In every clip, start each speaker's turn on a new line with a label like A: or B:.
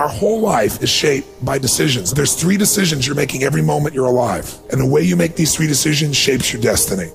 A: Our whole life is shaped by decisions. There's 3 decisions you're making every moment you're alive. And the way you make these 3 decisions shapes your destiny.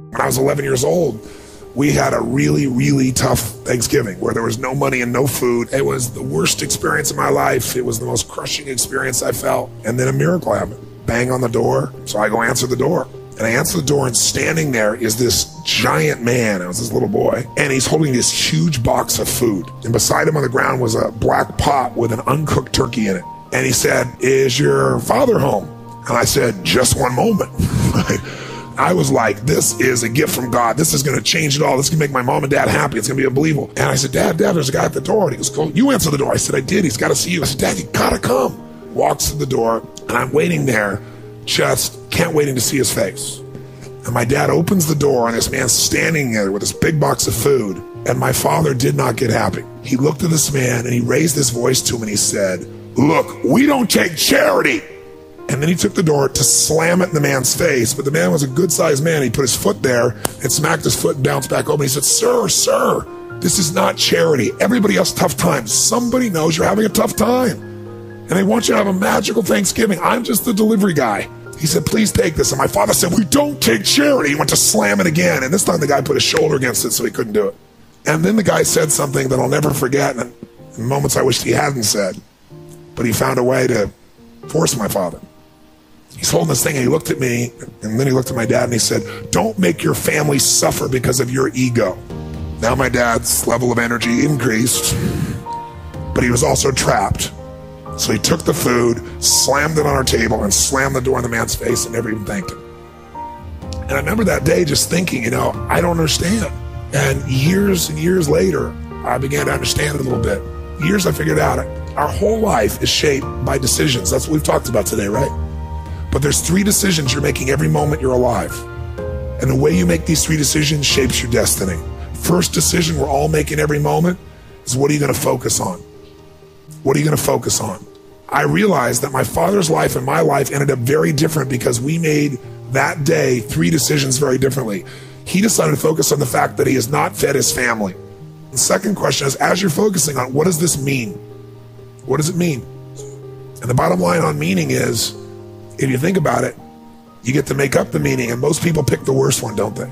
A: When I was 11 years old, we had a really, really tough Thanksgiving where there was no money and no food. It was the worst experience of my life. It was the most crushing experience I felt. And then a miracle happened. Bang on the door. So I go answer the door. And I answer the door, and standing there is this giant man. It was this little boy. And he's holding this huge box of food. And beside him on the ground was a black pot with an uncooked turkey in it. And he said, "Is your father home?" And I said, "Just one moment." I was like, this is a gift from God. This is going to change it all. This is going to make my mom and dad happy. It's going to be unbelievable. And I said, Dad, there's a guy at the door. And he goes, "Cool, you answer the door." I said, "I did. He's got to see you." I said, "Dad, you got to come." Walks to the door, and I'm waiting there, just can't waiting to see his face. And my dad opens the door, and this man's standing there with this big box of food. And my father did not get happy. He looked at this man, and he raised his voice to him, and he said, "Look, we don't take charity." And then he took the door to slam it in the man's face. But the man was a good-sized man. He put his foot there and smacked his foot and bounced back open. He said, Sir, this is not charity. Everybody has tough times. Somebody knows you're having a tough time. And they want you to have a magical Thanksgiving. I'm just the delivery guy." He said, "Please take this." And my father said, "We don't take charity." He went to slam it again. And this time the guy put his shoulder against it so he couldn't do it. And then the guy said something that I'll never forget, and in moments I wished he hadn't said. But he found a way to force my father. He's holding this thing, and he looked at me, and then he looked at my dad, and he said, "Don't make your family suffer because of your ego." Now my dad's level of energy increased, but he was also trapped. So he took the food, slammed it on our table, and slammed the door in the man's face and never even thanked him. And I remember that day just thinking, I don't understand. And years later, I began to understand it a little bit. Years I figured out it. Our whole life is shaped by decisions. That's what we've talked about today, right? But there's 3 decisions you're making every moment you're alive. And the way you make these 3 decisions shapes your destiny. First decision we're all making every moment is, what are you going to focus on? What are you going to focus on? I realized that my father's life and my life ended up very different because we made that day 3 decisions very differently. He decided to focus on the fact that he has not fed his family. The second question is, as you're focusing on, what does this mean? What does it mean? And the bottom line on meaning is, if you think about it, you get to make up the meaning, and most people pick the worst one, don't they?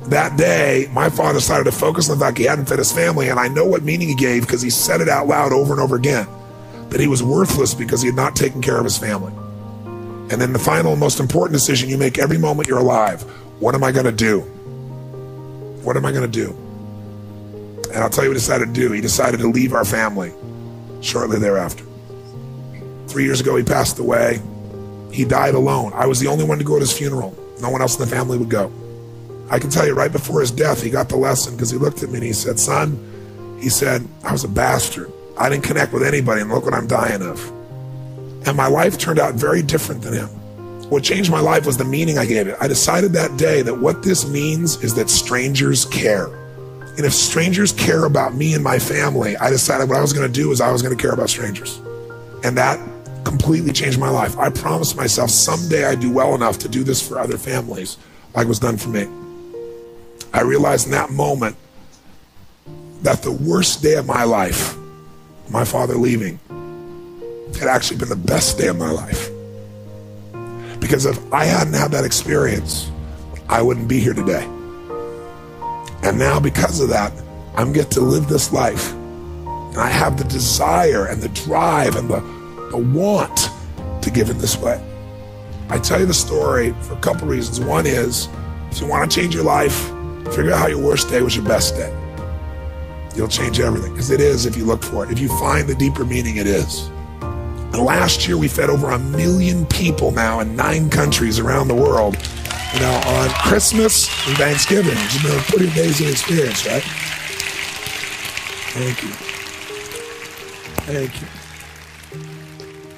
A: That day, my father decided to focus on the fact he hadn't fed his family, and I know what meaning he gave because he said it out loud over and over again, that he was worthless because he had not taken care of his family. And then the final and most important decision you make every moment you're alive, what am I going to do? What am I going to do? And I'll tell you what he decided to do. He decided to leave our family shortly thereafter. 3 years ago, he passed away. He died alone. I was the only one to go at his funeral. No one else in the family would go. I can tell you, right before his death, he got the lesson because he looked at me and he said, "Son," he said, "I was a bastard. I didn't connect with anybody, and look what I'm dying of." And my life turned out very different than him. What changed my life was the meaning I gave it. I decided that day that what this means is that strangers care. And if strangers care about me and my family, I decided what I was going to do is I was going to care about strangers. And that completely changed my life. I promised myself someday I'd do well enough to do this for other families like was done for me. I realized in that moment that the worst day of my life, my father leaving, had actually been the best day of my life. Because if I hadn't had that experience, I wouldn't be here today. And now because of that, I'm get to live this life. And I have the desire and the drive and the want to give in this way. I tell you the story for a couple reasons. One is, if you want to change your life, figure out how your worst day was your best day. You'll change everything, because it is if you look for it. If you find the deeper meaning, it is. And last year we fed over 1 million people now in 9 countries around the world, on Christmas and Thanksgiving. It's been a pretty amazing experience, right? Thank you. Thank you.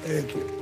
A: Thank you.